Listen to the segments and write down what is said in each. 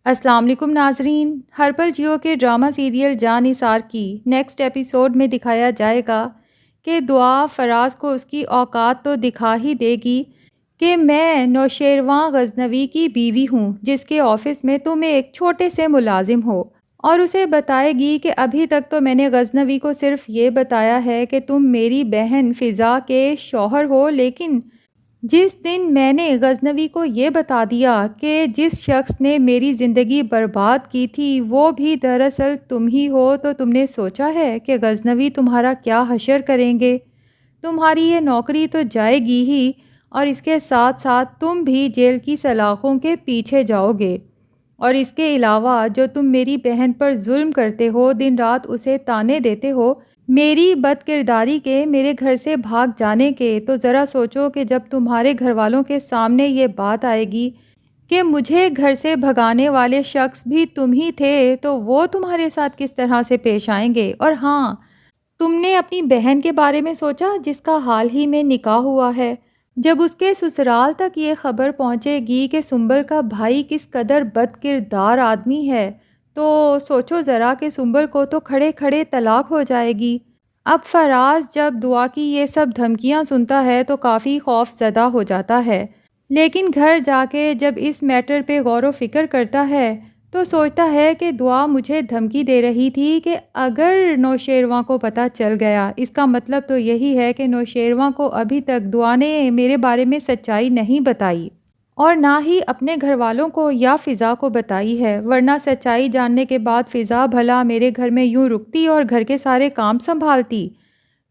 السلام علیکم ناظرین، ہرپل جیو کے ڈرامہ سیریل جاں نثار کی نیکسٹ ایپیسوڈ میں دکھایا جائے گا کہ دعا فراز کو اس کی اوقات تو دکھا ہی دے گی کہ میں نوشیروان غزنوی کی بیوی ہوں جس کے آفس میں تم ایک چھوٹے سے ملازم ہو، اور اسے بتائے گی کہ ابھی تک تو میں نے غزنوی کو صرف یہ بتایا ہے کہ تم میری بہن فضا کے شوہر ہو، لیکن جس دن میں نے غزنوی کو یہ بتا دیا کہ جس شخص نے میری زندگی برباد کی تھی وہ بھی دراصل تم ہی ہو، تو تم نے سوچا ہے کہ غزنوی تمہارا کیا حشر کریں گے؟ تمہاری یہ نوکری تو جائے گی ہی، اور اس کے ساتھ ساتھ تم بھی جیل کی سلاخوں کے پیچھے جاؤ گے، اور اس کے علاوہ جو تم میری بہن پر ظلم کرتے ہو، دن رات اسے تانے دیتے ہو میری بد کرداری کے، میرے گھر سے بھاگ جانے کے، تو ذرا سوچو کہ جب تمہارے گھر والوں کے سامنے یہ بات آئے گی کہ مجھے گھر سے بھگانے والے شخص بھی تم ہی تھے، تو وہ تمہارے ساتھ کس طرح سے پیش آئیں گے؟ اور ہاں، تم نے اپنی بہن کے بارے میں سوچا جس کا حال ہی میں نکاح ہوا ہے؟ جب اس کے سسرال تک یہ خبر پہنچے گی کہ سنبل کا بھائی کس قدر بد کردار آدمی ہے، تو سوچو ذرا کہ سنبل کو تو کھڑے کھڑے طلاق ہو جائے گی۔ اب فراز جب دعا کی یہ سب دھمکیاں سنتا ہے تو کافی خوف زدہ ہو جاتا ہے، لیکن گھر جا کے جب اس میٹر پہ غور و فکر کرتا ہے تو سوچتا ہے کہ دعا مجھے دھمکی دے رہی تھی کہ اگر نوشیروان کو پتہ چل گیا، اس کا مطلب تو یہی ہے کہ نوشیروان کو ابھی تک دعا نے میرے بارے میں سچائی نہیں بتائی، اور نہ ہی اپنے گھر والوں کو یا فضا کو بتائی ہے، ورنہ سچائی جاننے کے بعد فضا بھلا میرے گھر میں یوں رکتی اور گھر کے سارے کام سنبھالتی؟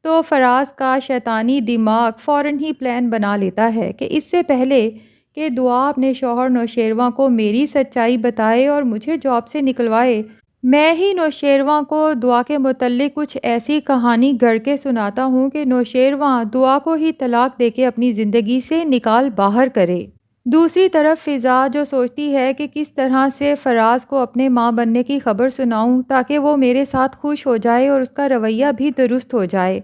تو فراز کا شیطانی دماغ فوراً ہی پلان بنا لیتا ہے کہ اس سے پہلے کہ دعا اپنے شوہر نوشیروان کو میری سچائی بتائے اور مجھے جاب سے نکلوائے، میں ہی نوشیروان کو دعا کے متعلق کچھ ایسی کہانی گڑھ کے سناتا ہوں کہ نوشیروان دعا کو ہی طلاق دے کے اپنی زندگی سے نکال باہر کرے۔ دوسری طرف فضا جو سوچتی ہے کہ کس طرح سے فراز کو اپنے ماں بننے کی خبر سناؤں تاکہ وہ میرے ساتھ خوش ہو جائے اور اس کا رویہ بھی درست ہو جائے،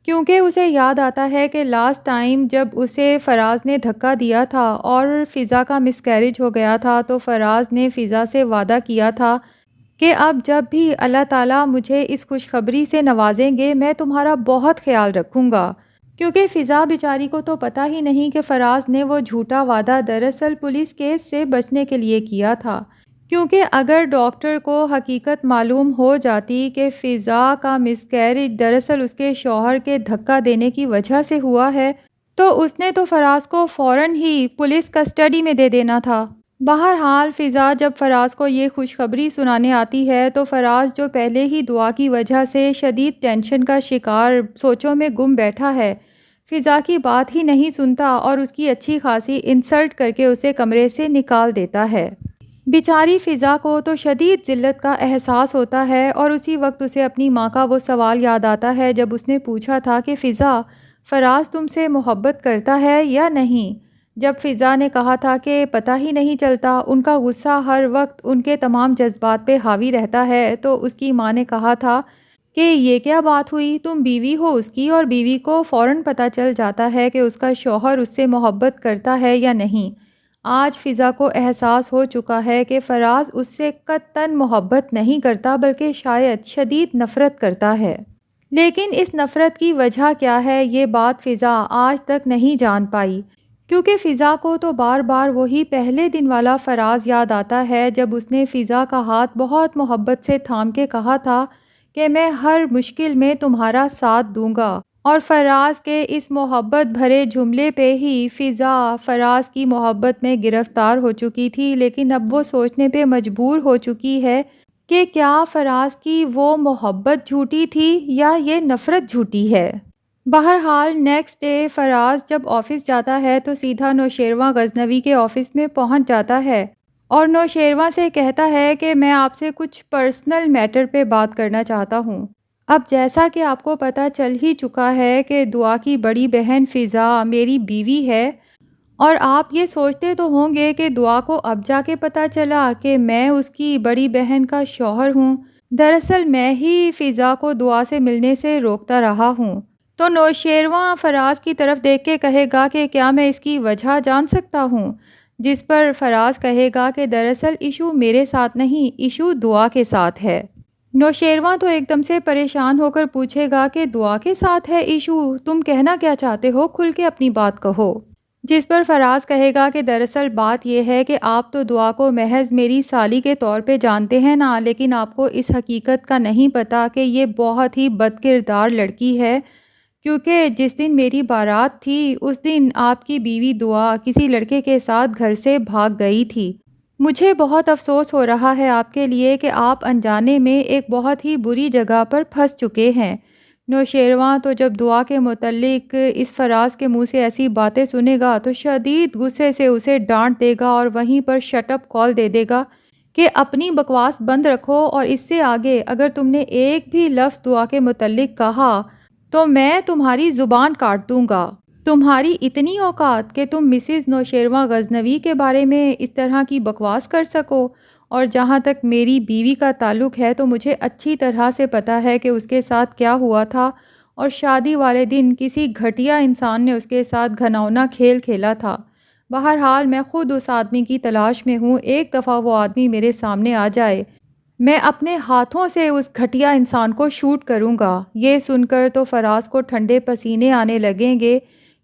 کیونکہ اسے یاد آتا ہے کہ لاسٹ ٹائم جب اسے فراز نے دھکا دیا تھا اور فضا کا مس کیریج ہو گیا تھا تو فراز نے فضا سے وعدہ کیا تھا کہ اب جب بھی اللہ تعالیٰ مجھے اس خوشخبری سے نوازیں گے میں تمہارا بہت خیال رکھوں گا، کیونکہ فضا بیچاری کو تو پتہ ہی نہیں کہ فراز نے وہ جھوٹا وعدہ دراصل پولیس کیس سے بچنے کے لیے کیا تھا، کیونکہ اگر ڈاکٹر کو حقیقت معلوم ہو جاتی کہ فضا کا مس کیریج دراصل اس کے شوہر کے دھکا دینے کی وجہ سے ہوا ہے تو اس نے تو فراز کو فوراً ہی پولیس کسٹڈی میں دے دینا تھا۔ بہرحال فضا جب فراز کو یہ خوشخبری سنانے آتی ہے تو فراز جو پہلے ہی دعا کی وجہ سے شدید ٹینشن کا شکار سوچوں میں گم بیٹھا ہے، فضا کی بات ہی نہیں سنتا اور اس کی اچھی خاصی انسلٹ کر کے اسے کمرے سے نکال دیتا ہے۔ بیچاری فضا کو تو شدید ذلت کا احساس ہوتا ہے، اور اسی وقت اسے اپنی ماں کا وہ سوال یاد آتا ہے جب اس نے پوچھا تھا کہ فضا، فراز تم سے محبت کرتا ہے یا نہیں؟ جب فضا نے کہا تھا کہ پتہ ہی نہیں چلتا، ان کا غصہ ہر وقت ان کے تمام جذبات پہ حاوی رہتا ہے، تو اس کی ماں نے کہا تھا کہ یہ کیا بات ہوئی، تم بیوی ہو اس کی اور بیوی کو فوراً پتہ چل جاتا ہے کہ اس کا شوہر اس سے محبت کرتا ہے یا نہیں۔ آج فضا کو احساس ہو چکا ہے کہ فراز اس سے قطعاً محبت نہیں کرتا بلکہ شاید شدید نفرت کرتا ہے، لیکن اس نفرت کی وجہ کیا ہے یہ بات فضا آج تک نہیں جان پائی، کیونکہ فضا کو تو بار بار وہی پہلے دن والا فراز یاد آتا ہے جب اس نے فضا کا ہاتھ بہت محبت سے تھام کے کہا تھا کہ میں ہر مشکل میں تمہارا ساتھ دوں گا، اور فراز کے اس محبت بھرے جملے پہ ہی فضا فراز کی محبت میں گرفتار ہو چکی تھی، لیکن اب وہ سوچنے پہ مجبور ہو چکی ہے کہ کیا فراز کی وہ محبت جھوٹی تھی یا یہ نفرت جھوٹی ہے۔ بہرحال نیکسٹ ڈے فراز جب آفس جاتا ہے تو سیدھا نوشیروان غزنوی کے آفس میں پہنچ جاتا ہے اور نوشیروان سے کہتا ہے کہ میں آپ سے کچھ پرسنل میٹر پہ بات کرنا چاہتا ہوں۔ اب جیسا کہ آپ کو پتہ چل ہی چکا ہے کہ دعا کی بڑی بہن فضا میری بیوی ہے، اور آپ یہ سوچتے تو ہوں گے کہ دعا کو اب جا کے پتہ چلا کہ میں اس کی بڑی بہن کا شوہر ہوں، دراصل میں ہی فضا کو دعا سے ملنے سے روکتا رہا ہوں۔ تو نوشیروان فراز کی طرف دیکھ کے کہے گا کہ کیا میں اس کی وجہ جان سکتا ہوں؟ جس پر فراز کہے گا کہ دراصل ایشو میرے ساتھ نہیں، ایشو دعا کے ساتھ ہے۔ نوشیروان تو ایک دم سے پریشان ہو کر پوچھے گا کہ دعا کے ساتھ ہے ایشو، تم کہنا کیا چاہتے ہو، کھل کے اپنی بات کہو۔ جس پر فراز کہے گا کہ دراصل بات یہ ہے کہ آپ تو دعا کو محض میری سالی کے طور پہ جانتے ہیں نا، لیکن آپ کو اس حقیقت کا نہیں پتہ کہ یہ بہت ہی بد کردار لڑکی ہے، کیونکہ جس دن میری بارات تھی اس دن آپ کی بیوی دعا کسی لڑکے کے ساتھ گھر سے بھاگ گئی تھی۔ مجھے بہت افسوس ہو رہا ہے آپ کے لیے کہ آپ انجانے میں ایک بہت ہی بری جگہ پر پھنس چکے ہیں۔ نوشیروان تو جب دعا کے متعلق اس فراز کے منہ سے ایسی باتیں سنے گا تو شدید غصے سے اسے ڈانٹ دے گا اور وہیں پر شٹ اپ کال دے دے گا کہ اپنی بکواس بند رکھو، اور اس سے آگے اگر تم نے ایک بھی لفظ دعا کے متعلق کہا تو میں تمہاری زبان کاٹ دوں گا۔ تمہاری اتنی اوقات کہ تم مسز نوشیروان غزنوی کے بارے میں اس طرح کی بکواس کر سکو، اور جہاں تک میری بیوی کا تعلق ہے تو مجھے اچھی طرح سے پتہ ہے کہ اس کے ساتھ کیا ہوا تھا، اور شادی والے دن کسی گھٹیا انسان نے اس کے ساتھ گھناؤنا کھیل کھیلا تھا۔ بہرحال میں خود اس آدمی کی تلاش میں ہوں، ایک دفعہ وہ آدمی میرے سامنے آ جائے میں اپنے ہاتھوں سے اس گھٹیا انسان کو شوٹ کروں گا۔ یہ سن کر تو فراز کو ٹھنڈے پسینے آنے لگیں گے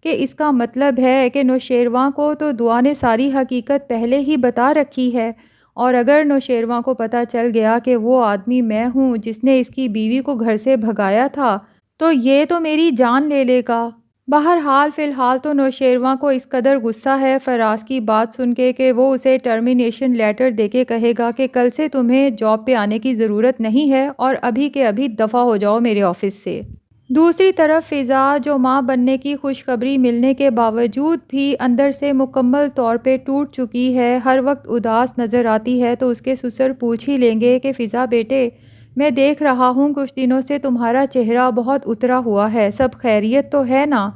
کہ اس کا مطلب ہے کہ نوشیروان کو تو دعا نے ساری حقیقت پہلے ہی بتا رکھی ہے، اور اگر نوشیروان کو پتہ چل گیا کہ وہ آدمی میں ہوں جس نے اس کی بیوی کو گھر سے بھگایا تھا تو یہ تو میری جان لے لے گا۔ بہرحال فی الحال تو نوشیروان کو اس قدر غصہ ہے فراز کی بات سن کے کہ وہ اسے ٹرمینیشن لیٹر دے کے کہے گا کہ کل سے تمہیں جاب پہ آنے کی ضرورت نہیں ہے، اور ابھی کے ابھی دفع ہو جاؤ میرے آفس سے۔ دوسری طرف فضا، جو ماں بننے کی خوشخبری ملنے کے باوجود بھی اندر سے مکمل طور پہ ٹوٹ چکی ہے، ہر وقت اداس نظر آتی ہے، تو اس کے سسر پوچھ ہی لیں گے کہ فضا بیٹے، میں دیکھ رہا ہوں کچھ دنوں سے تمہارا چہرہ بہت اترا ہوا ہے، سب خیریت تو ہے نا؟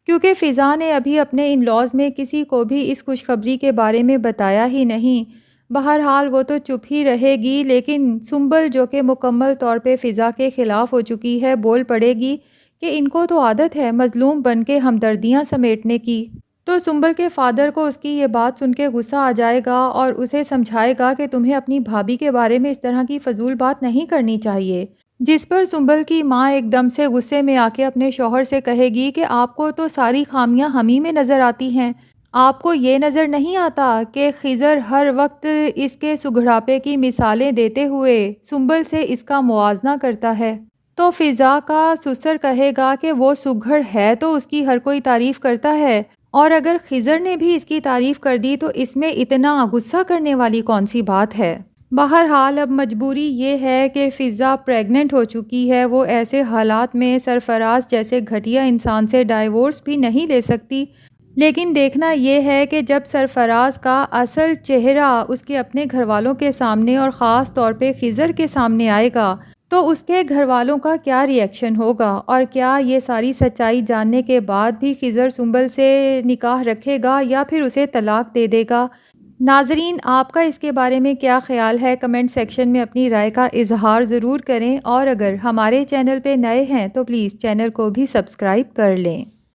کیونکہ فضا نے ابھی اپنے ان لاز میں کسی کو بھی اس خوشخبری کے بارے میں بتایا ہی نہیں۔ بہرحال وہ تو چپ ہی رہے گی، لیکن سنبل جو کہ مکمل طور پہ فضا کے خلاف ہو چکی ہے بول پڑے گی کہ ان کو تو عادت ہے مظلوم بن کے ہمدردیاں سمیٹنے کی۔ تو سنبل کے فادر کو اس کی یہ بات سن کے غصہ آ جائے گا اور اسے سمجھائے گا کہ تمہیں اپنی بھابھی کے بارے میں اس طرح کی فضول بات نہیں کرنی چاہیے۔ جس پر سنبل کی ماں ایک دم سے غصے میں آ کے اپنے شوہر سے کہے گی کہ آپ کو تو ساری خامیاں ہمیں میں نظر آتی ہیں، آپ کو یہ نظر نہیں آتا کہ خضر ہر وقت اس کے سگڑاپے کی مثالیں دیتے ہوئے سنبل سے اس کا موازنہ کرتا ہے۔ تو فضا کا سسر کہے گا کہ وہ سگڑ ہے تو اس کی ہر کوئی تعریف کرتا ہے، اور اگر خضر نے بھی اس کی تعریف کر دی تو اس میں اتنا غصہ کرنے والی کون سی بات ہے۔ بہرحال اب مجبوری یہ ہے کہ فضا پریگننٹ ہو چکی ہے، وہ ایسے حالات میں سرفراز جیسے گھٹیا انسان سے ڈائیورس بھی نہیں لے سکتی، لیکن دیکھنا یہ ہے کہ جب سرفراز کا اصل چہرہ اس کے اپنے گھر والوں کے سامنے اور خاص طور پہ خضر کے سامنے آئے گا تو اس کے گھر والوں کا کیا ری ایکشن ہوگا، اور کیا یہ ساری سچائی جاننے کے بعد بھی خضر سنبل سے نکاح رکھے گا یا پھر اسے طلاق دے دے گا۔ ناظرین، آپ کا اس کے بارے میں کیا خیال ہے؟ کمنٹ سیکشن میں اپنی رائے کا اظہار ضرور کریں، اور اگر ہمارے چینل پہ نئے ہیں تو پلیز چینل کو بھی سبسکرائب کر لیں۔